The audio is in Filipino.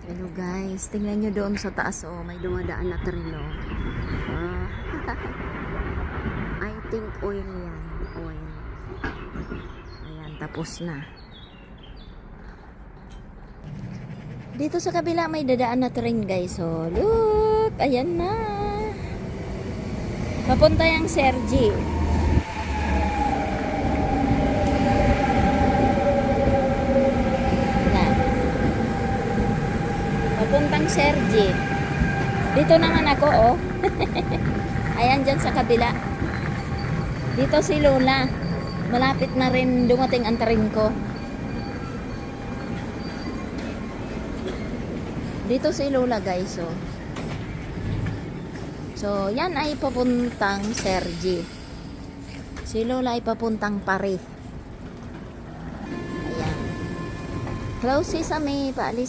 Hello guys, tingnan nyo doon sa taas, oh, may dumadaan na tren, oh. Ah, I think oil yan, oil. Ayan, tapos na. Dito sa kabila may dadaan na tren guys, oh. Look, ayan na. Papunta yung Sergi. Papuntang Sergi. Dito naman ako, oh. Ayan dyan sa kabila. Dito si Lola. Malapit na rin dumating ang tren ko. Dito si Lola guys, oh. So, yan ay papuntang Sergi. Si Lola ay papuntang Pare. Ayan. Hello, Sesame. Paalis.